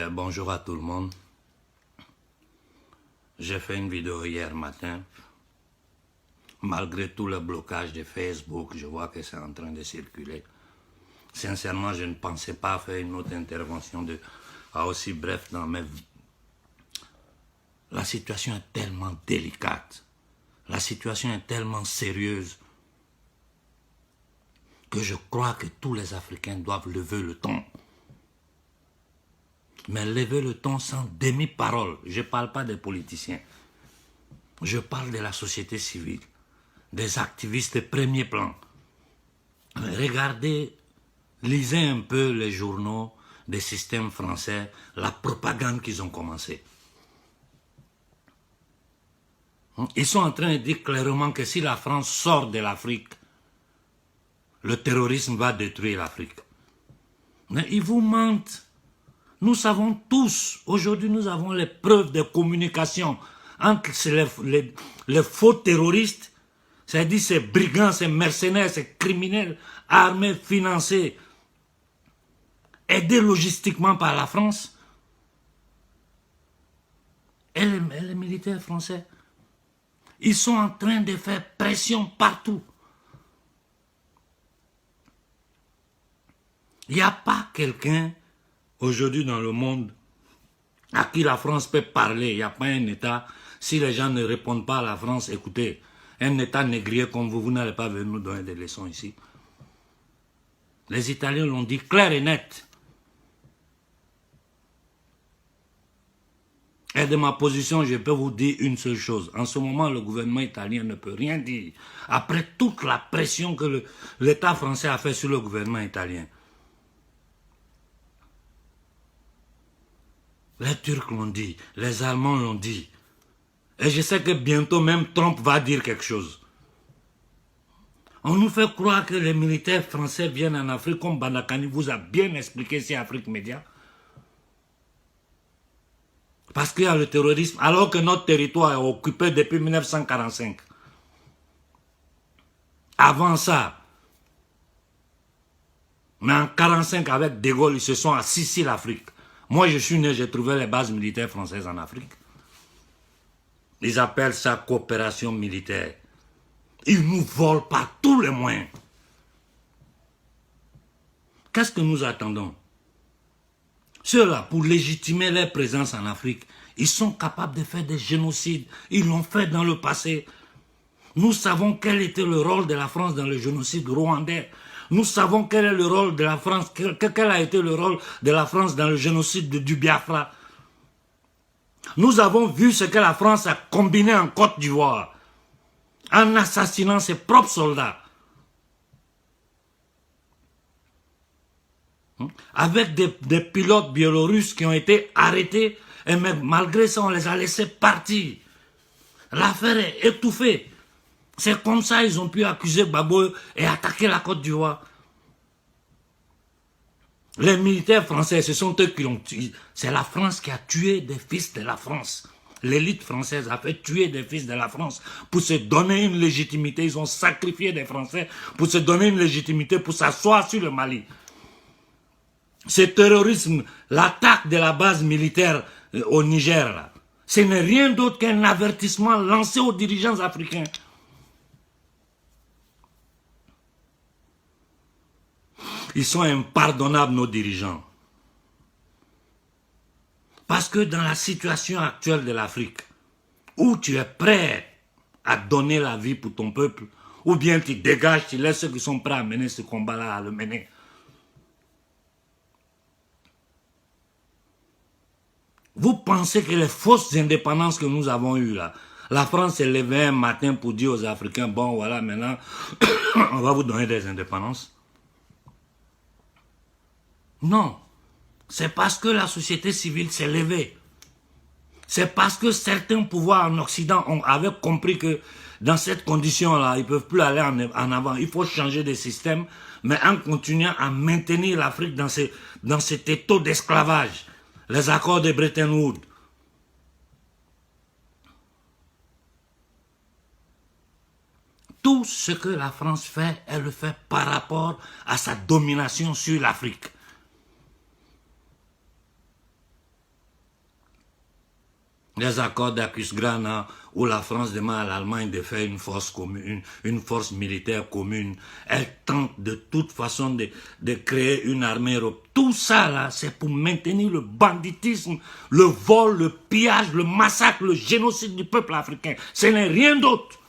Bonjour à tout le monde. J'ai fait une vidéo hier matin. Malgré tout le blocage de Facebook, je vois que c'est en train de circuler. Sincèrement, je ne pensais pas faire une autre intervention à aussi bref dans ma vie. La situation est tellement délicate. La situation est tellement sérieuse que je crois que tous les Africains doivent lever le ton. Mais lever le ton sans demi-parole. Je ne parle pas des politiciens. Je parle de la société civile, des activistes de premier plan. Regardez, lisez un peu les journaux des systèmes français, la propagande qu'ils ont commencé. Ils sont en train de dire clairement que si la France sort de l'Afrique, le terrorisme va détruire l'Afrique. Mais ils vous mentent. Nous savons tous, aujourd'hui nous avons les preuves de communication entre les faux terroristes, c'est-à-dire ces brigands, ces mercenaires, ces criminels armés, financés, aidés logistiquement par la France, et les militaires français. Ils sont en train de faire pression partout. Il n'y a pas quelqu'un aujourd'hui dans le monde à qui la France peut parler. Il n'y a pas un État. Si les gens ne répondent pas à la France, écoutez, un État négrier comme vous n'allez pas venir nous donner des leçons ici. Les Italiens l'ont dit clair et net. Et de ma position, je peux vous dire une seule chose. En ce moment, le gouvernement italien ne peut rien dire. Après toute la pression que l'État français a fait sur le gouvernement italien. Les Turcs l'ont dit, les Allemands l'ont dit. Et je sais que bientôt même Trump va dire quelque chose. On nous fait croire que les militaires français viennent en Afrique comme Bandakani vous a bien expliqué sur Afrique Média. Parce qu'il y a le terrorisme, alors que notre territoire est occupé depuis 1945. Avant ça, mais en 1945, avec De Gaulle, ils se sont assis sur l'Afrique. Moi, je suis né, j'ai trouvé les bases militaires françaises en Afrique. Ils appellent ça coopération militaire. Ils nous volent par tous les moyens. Qu'est-ce que nous attendons? Ceux-là, pour légitimer leur présence en Afrique, ils sont capables de faire des génocides. Ils l'ont fait dans le passé. Nous savons quel était le rôle de la France dans le génocide rwandais. Nous savons quel est le rôle de la France, quel a été le rôle de la France dans le génocide du Biafra. Nous avons vu ce que la France a combiné en Côte d'Ivoire, en assassinant ses propres soldats. Avec des pilotes biélorusses qui ont été arrêtés, et même malgré ça, on les a laissés partir. L'affaire est étouffée. C'est comme ça qu'ils ont pu accuser Gbagbo et attaquer la Côte d'Ivoire. Les militaires français, ce sont eux qui l'ont tué. C'est la France qui a tué des fils de la France. L'élite française a fait tuer des fils de la France pour se donner une légitimité. Ils ont sacrifié des Français pour se donner une légitimité, pour s'asseoir sur le Mali. Ce terrorisme, l'attaque de la base militaire au Niger, là, ce n'est rien d'autre qu'un avertissement lancé aux dirigeants africains. Ils sont impardonnables, nos dirigeants. Parce que dans la situation actuelle de l'Afrique, où tu es prêt à donner la vie pour ton peuple, ou bien tu dégages, tu laisses ceux qui sont prêts à mener ce combat-là à le mener. Vous pensez que les fausses indépendances que nous avons eues là, la France s'est levée un matin pour dire aux Africains, bon voilà maintenant, on va vous donner des indépendances. Non, c'est parce que la société civile s'est levée. C'est parce que certains pouvoirs en Occident avaient compris que dans cette condition-là, ils ne peuvent plus aller en avant. Il faut changer de système, mais en continuant à maintenir l'Afrique dans cet étau d'esclavage. Les accords de Bretton Woods. Tout ce que la France fait, elle le fait par rapport à sa domination sur l'Afrique. Les accords d'Aquisgrana, où la France demande à l'Allemagne de faire une force commune, une force militaire commune. Elle tente de toute façon de créer une armée européenne. Tout ça là, c'est pour maintenir le banditisme, le vol, le pillage, le massacre, le génocide du peuple africain. Ce n'est rien d'autre.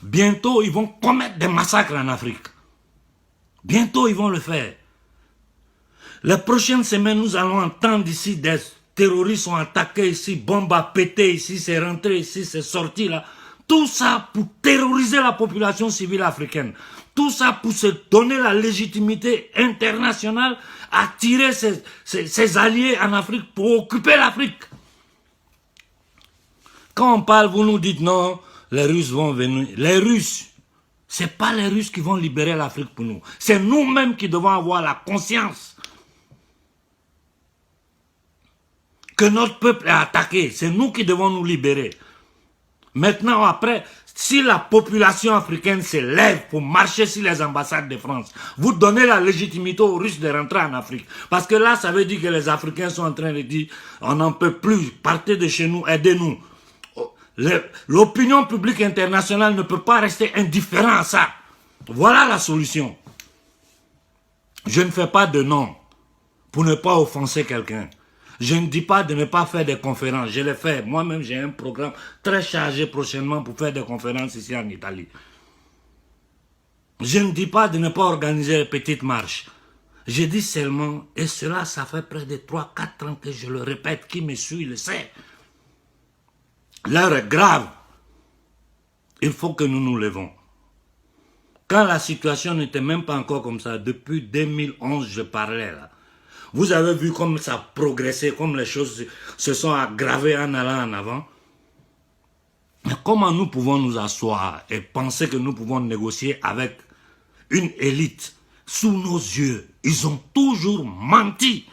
Bientôt, ils vont commettre des massacres en Afrique. Bientôt, ils vont le faire. Les prochaines semaines, nous allons entendre ici des terroristes ont attaqué ici, bombes a pété ici, c'est rentré ici, c'est sorti là. Tout ça pour terroriser la population civile africaine. Tout ça pour se donner la légitimité internationale, attirer ses alliés en Afrique pour occuper l'Afrique. Quand on parle, vous nous dites non, les Russes vont venir. Les Russes, ce n'est pas les Russes qui vont libérer l'Afrique pour nous. C'est nous-mêmes qui devons avoir la conscience que notre peuple est attaqué. C'est nous qui devons nous libérer. Maintenant, après, si la population africaine se lève pour marcher sur les ambassades de France, vous donnez la légitimité aux Russes de rentrer en Afrique. Parce que là, ça veut dire que les Africains sont en train de dire, on n'en peut plus, partez de chez nous, aidez-nous. L'opinion publique internationale ne peut pas rester indifférente à ça. Voilà la solution. Je ne fais pas de nom pour ne pas offenser quelqu'un. Je ne dis pas de ne pas faire des conférences, je les fais. Moi-même, j'ai un programme très chargé prochainement pour faire des conférences ici en Italie. Je ne dis pas de ne pas organiser des petites marches. Je dis seulement, et cela, ça fait près de 3-4 ans que je le répète, qui me suit le sait. L'heure est grave. Il faut que nous nous levons. Quand la situation n'était même pas encore comme ça, depuis 2011, je parlais là. Vous avez vu comme ça a progressé, comme les choses se sont aggravées en allant en avant. Mais comment nous pouvons nous asseoir et penser que nous pouvons négocier avec une élite sous nos yeux? Ils ont toujours menti.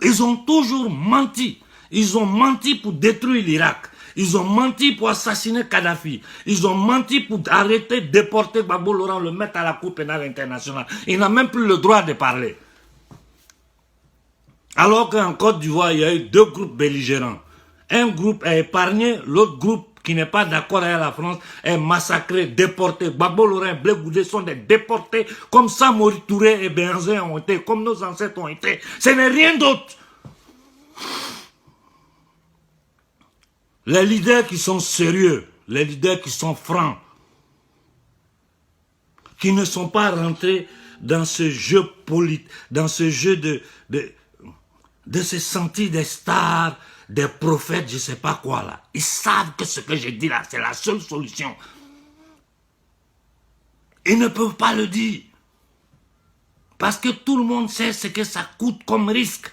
Ils ont toujours menti. Ils ont menti pour détruire l'Irak. Ils ont menti pour assassiner Kadhafi. Ils ont menti pour arrêter, déporter Gbagbo Laurent, le mettre à la Cour pénale internationale. Il n'a même plus le droit de parler. Alors qu'en Côte d'Ivoire, il y a eu 2 groupes belligérants. Un groupe est épargné, l'autre groupe qui n'est pas d'accord avec la France est massacré, déporté. Gbagbo Laurent et Blé Goudé sont des déportés comme Samori Touré et Benzin ont été, comme nos ancêtres ont été. Ce n'est rien d'autre. Les leaders qui sont sérieux, les leaders qui sont francs, qui ne sont pas rentrés dans ce jeu politique, dans ce jeu de se sentir des stars, des prophètes, je ne sais pas quoi là. Ils savent que ce que je dis là, c'est la seule solution. Ils ne peuvent pas le dire. Parce que tout le monde sait ce que ça coûte comme risque.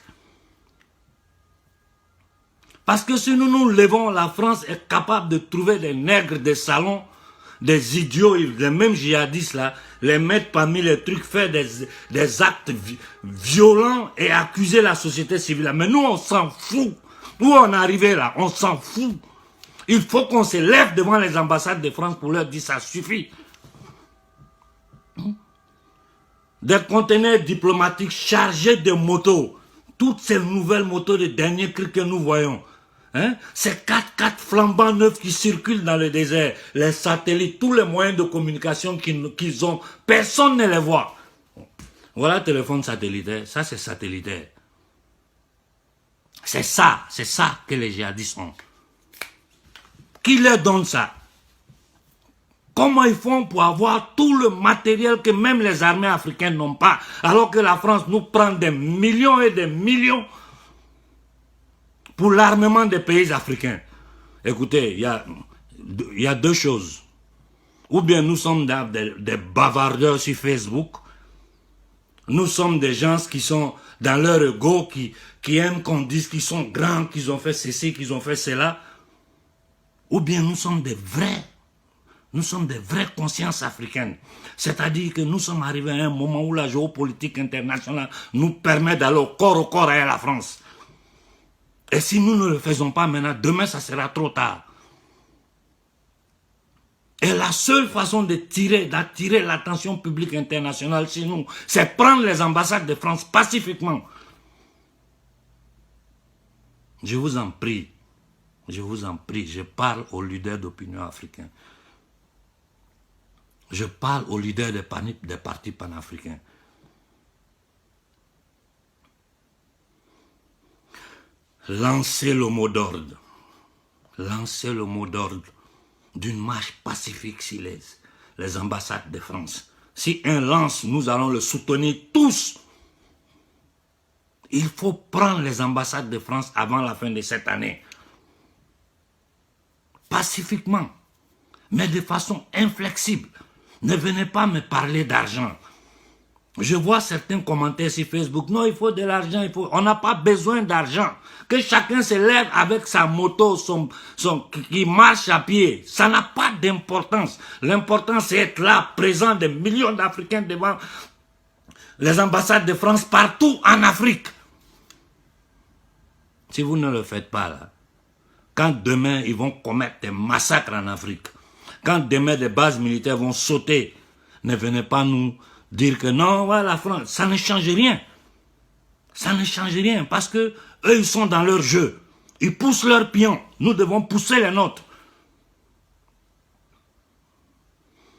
Parce que si nous nous levons, la France est capable de trouver des nègres des salons, des idiots, les mêmes djihadistes là, les mettre parmi les trucs, faire des actes violents et accuser la société civile. Mais nous, on s'en fout. Où on est arrivé là, on s'en fout. Il faut qu'on se lève devant les ambassades de France pour leur dire ça suffit. Des conteneurs diplomatiques chargés de motos, toutes ces nouvelles motos de dernier cri que nous voyons. Ces 4x4 flambants neufs qui circulent dans le désert, les satellites, tous les moyens de communication qu'ils ont, personne ne les voit. Voilà le téléphone satellitaire, ça c'est satellitaire. C'est ça que les djihadistes ont. Qui leur donne ça? Comment ils font pour avoir tout le matériel que même les armées africaines n'ont pas, alors que la France nous prend des millions et des millions pour l'armement des pays africains? Écoutez, il y a 2 choses. Ou bien nous sommes des bavardeurs sur Facebook. Nous sommes des gens qui sont dans leur ego, qui aiment qu'on dise qu'ils sont grands, qu'ils ont fait ceci, qu'ils ont fait cela. Ou bien nous sommes des vraies consciences africaines. C'est-à-dire que nous sommes arrivés à un moment où la géopolitique internationale nous permet d'aller au corps avec la France. Et si nous ne le faisons pas maintenant, demain ça sera trop tard. Et la seule façon d'attirer l'attention publique internationale chez nous, c'est prendre les ambassades de France pacifiquement. Je vous en prie, je parle aux leaders d'opinion africains. Je parle aux leaders des partis panafricains. Lancez le mot d'ordre. Lancez le mot d'ordre d'une marche pacifique si les ambassades de France. Si un lance, nous allons le soutenir tous. Il faut prendre les ambassades de France avant la fin de cette année. Pacifiquement, mais de façon inflexible. Ne venez pas me parler d'argent. Je vois certains commentaires sur Facebook. Non, il faut de l'argent. On n'a pas besoin d'argent. Que chacun se lève avec sa moto, qui marche à pied. Ça n'a pas d'importance. L'important, c'est être là, présent, des millions d'Africains devant les ambassades de France partout en Afrique. Si vous ne le faites pas, là, quand demain, ils vont commettre des massacres en Afrique, quand demain, des bases militaires vont sauter, ne venez pas nous dire que non, ouais, la France, ça ne change rien. Ça ne change rien parce que eux, ils sont dans leur jeu. Ils poussent leurs pions. Nous devons pousser les nôtres.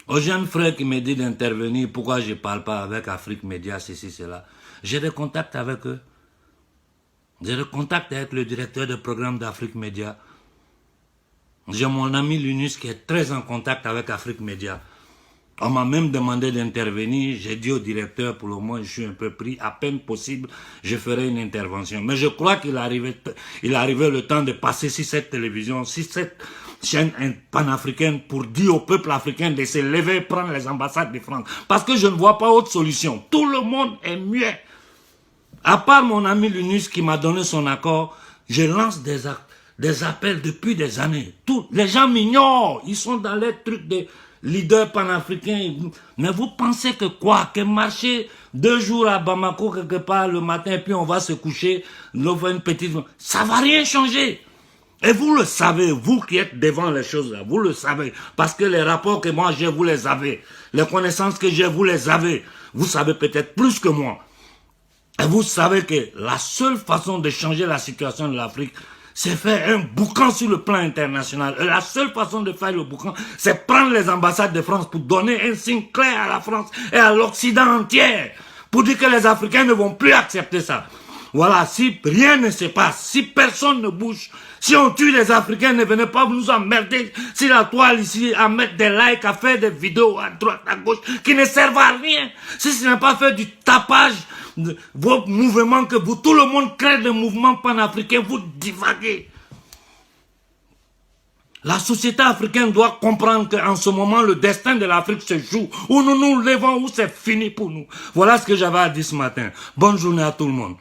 Aux jeunes frères qui me disent d'intervenir, pourquoi je ne parle pas avec Afrique Média, ceci, cela. J'ai des contacts avec eux. J'ai des contacts avec le directeur de programme d'Afrique Média. J'ai mon ami Linus qui est très en contact avec Afrique Média. On m'a même demandé d'intervenir. J'ai dit au directeur, pour le moment, je suis un peu pris. À peine possible, je ferai une intervention. Mais je crois qu'il arrivait le temps de passer sur cette télévision, sur cette chaîne panafricaine pour dire au peuple africain de se lever et prendre les ambassades de France. Parce que je ne vois pas autre solution. Tout le monde est muet. À part mon ami Linus qui m'a donné son accord, je lance des appels depuis des années. Les gens m'ignorent. Ils sont dans les trucs de leaders panafricains. Mais vous pensez que quoi? Que marcher 2 jours à Bamako quelque part le matin et puis on va se coucher, on va une petite... Ça va rien changer. Et vous le savez, vous qui êtes devant les choses là, vous le savez. Parce que les rapports que moi j'ai, vous les avez. Les connaissances que j'ai, vous les avez. Vous savez peut-être plus que moi. Et vous savez que la seule façon de changer la situation de l'Afrique, c'est faire un boucan sur le plan international. Et la seule façon de faire le boucan, c'est prendre les ambassades de France pour donner un signe clair à la France et à l'Occident entier. Pour dire que les Africains ne vont plus accepter ça. Voilà, si rien ne se passe, si personne ne bouge, si on tue les Africains, ne venez pas nous emmerder sur la toile ici, à mettre des likes, à faire des vidéos à droite, à gauche, qui ne servent à rien. Si ce n'est pas fait du tapage, vos mouvements que vous, tout le monde crée des mouvements panafricains, vous divaguez. La société africaine doit comprendre qu'en ce moment, le destin de l'Afrique se joue. Ou nous nous levons, ou c'est fini pour nous. Voilà ce que j'avais à dire ce matin. Bonne journée à tout le monde.